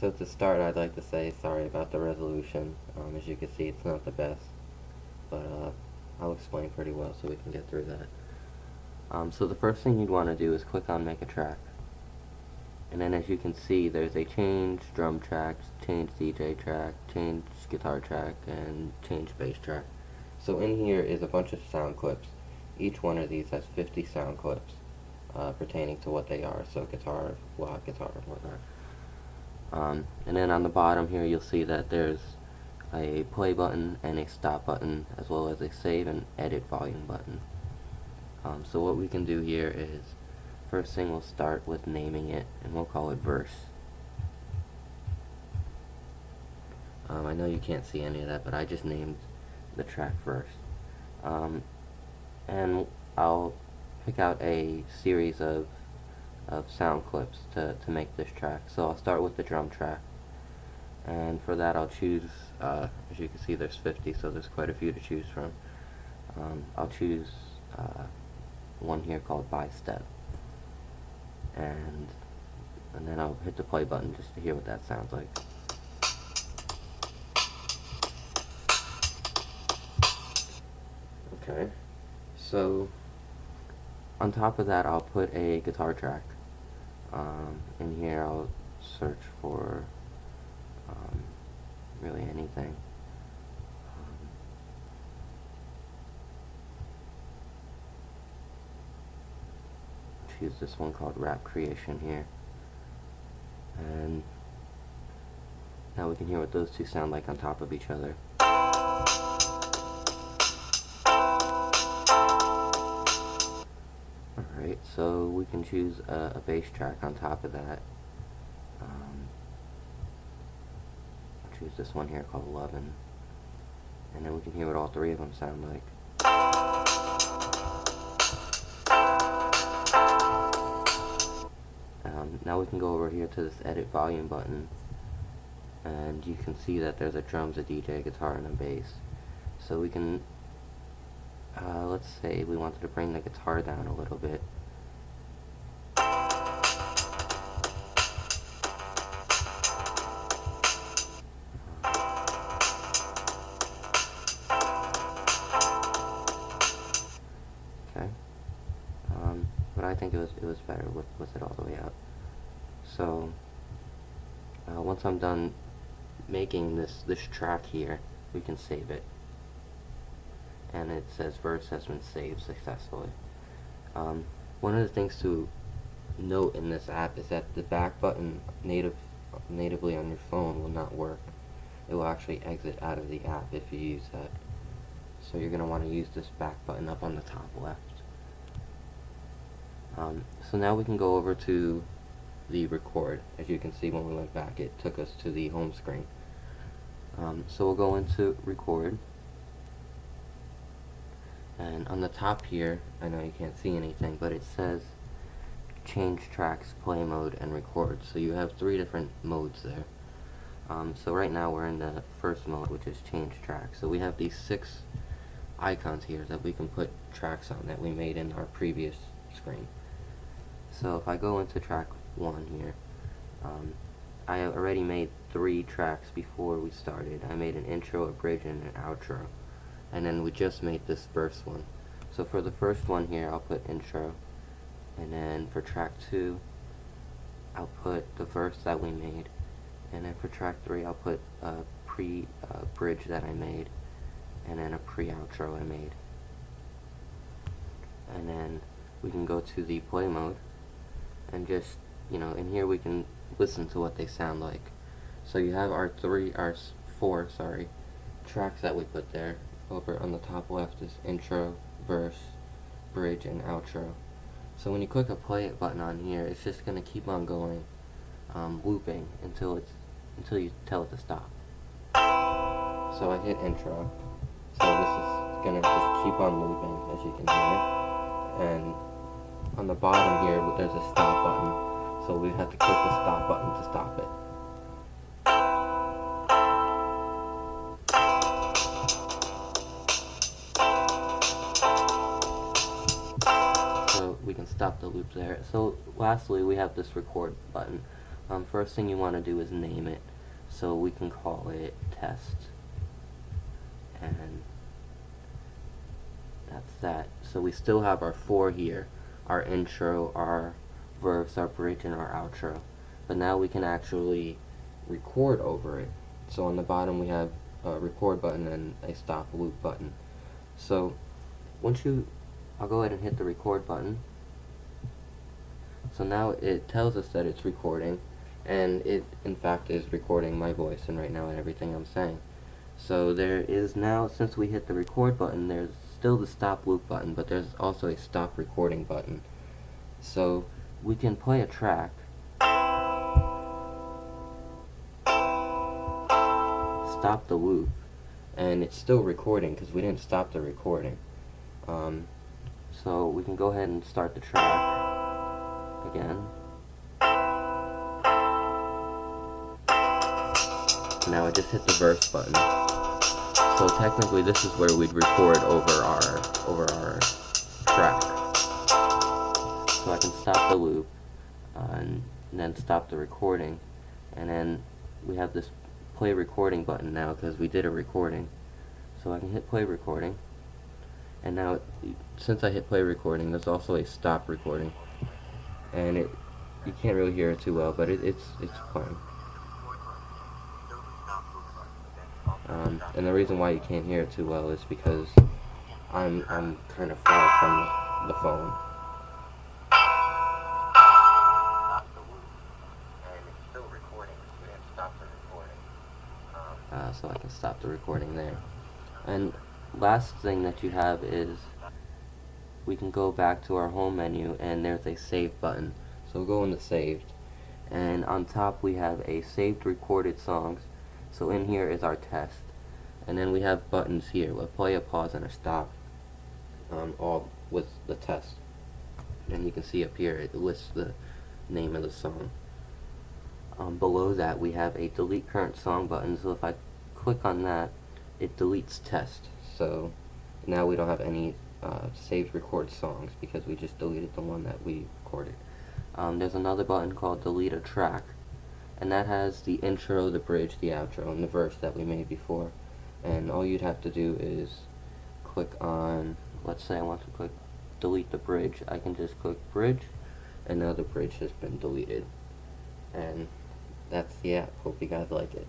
So to start, I'd like to say sorry about the resolution. As you can see, it's not the best, but I'll explain pretty well so we can get through that. So the first thing you'd want to do is click on Make a Track. And then as you can see, there's a change drum track, change DJ track, change guitar track, and change bass track. So in here is a bunch of sound clips. Each one of these has 50 sound clips pertaining to what they are. So guitar, wah, guitar, whatnot. And then on the bottom here you'll see that there's a play button and a stop button, as well as a save and edit volume button. So what we can do here is, first thing we'll start with naming it, and we'll call it verse. I know you can't see any of that, but I just named the track verse. And I'll pick out a series of sound clips to make this track. So I'll start with the drum track, and for that I'll choose, as you can see there's 50, so there's quite a few to choose from. I'll choose one here called By Step, and then I'll hit the play button just to hear what that sounds like. Okay, so on top of that I'll put a guitar track. In here I'll search for really anything. Choose this one called Rap Creation here, and now we can hear what those two sound like on top of each other. Alright, so we can choose a bass track on top of that. I'll choose this one here called Lovin', and then we can hear what all three of them sound like. Now we can go over here to this edit volume button, and you can see that there's a drums, a DJ, guitar, and a bass. So we can, let's say we wanted to bring the guitar down a little bit. Okay, but I think it was better with it all the way out. So once I'm done making this track here, we can save it, and it says verse has been saved successfully. One of the things to note in this app is that the back button natively on your phone will not work. It will actually exit out of the app if you use that. So you're going to want to use this back button up on the top left. So now we can go over to the record. As you can see, when we went back, it took us to the home screen. So we'll go into record, and on the top here, I know you can't see anything, but it says change tracks, play mode, and record. So you have 3 different modes there. So right now we're in the first mode, which is change tracks. So we have these 6 icons here that we can put tracks on that we made in our previous screen. So if I go into track 1 here, I already made 3 tracks before we started. I made an intro, a bridge, and an outro, and then we just made this verse one. So for the first one here, I'll put intro, and then for track 2, I'll put the verse that we made, and then for track 3, I'll put a bridge that I made, and then a pre-outro I made. And then we can go to the play mode, and just, in here we can listen to what they sound like. So you have our 4 tracks that we put there. Over on the top left is intro, verse, bridge, and outro. So when you click a play it button on here, it's just going to keep on going, looping until you tell it to stop. So I hit intro. So this is going to just keep on looping, as you can hear. And on the bottom here, there's a stop button. So we have to click the stop button to stop it. So we can stop the loop there. So lastly, we have this record button. First thing you want to do is name it. So we can call it test. And that's that. So we still have our 4 here. Our intro, our verse, our bridge, and our outro. But now we can actually record over it. So on the bottom we have a record button and a stop loop button. So I'll go ahead and hit the record button. So now it tells us that it's recording, and it in fact is recording my voice and right now and everything I'm saying. So there is now, since we hit the record button, there's still the stop loop button, but there's also a stop recording button. So we can play a track, stop the loop, and it's still recording because we didn't stop the recording. So we can go ahead and start the track again. Now I just hit the verse button. So technically this is where we'd record over our track. So I can stop the loop and then stop the recording, and then we have this play recording button now because we did a recording. So I can hit play recording, and now since I hit play recording, there's also a stop recording, and you can't really hear it too well, but it's playing. And the reason why you can't hear it too well is because I'm kind of far from the phone. So I can stop the recording there. And last thing that you have is we can go back to our home menu, and there's a save button. So we'll go into saved, and on top we have a saved recorded songs. So in here is our test, and then we have buttons here, a play, a pause, and a stop, all with the test. And you can see up here it lists the name of the song. Below that we have a delete current song button, so if I click on that, it deletes test. So now we don't have any saved record songs because we just deleted the one that we recorded. There's another button called delete a track, and that has the intro, the bridge, the outro, and the verse that we made before. And all you'd have to do is click on, let's say I want to click delete the bridge. I can just click bridge, and now the bridge has been deleted. And that's the app. Hope you guys like it.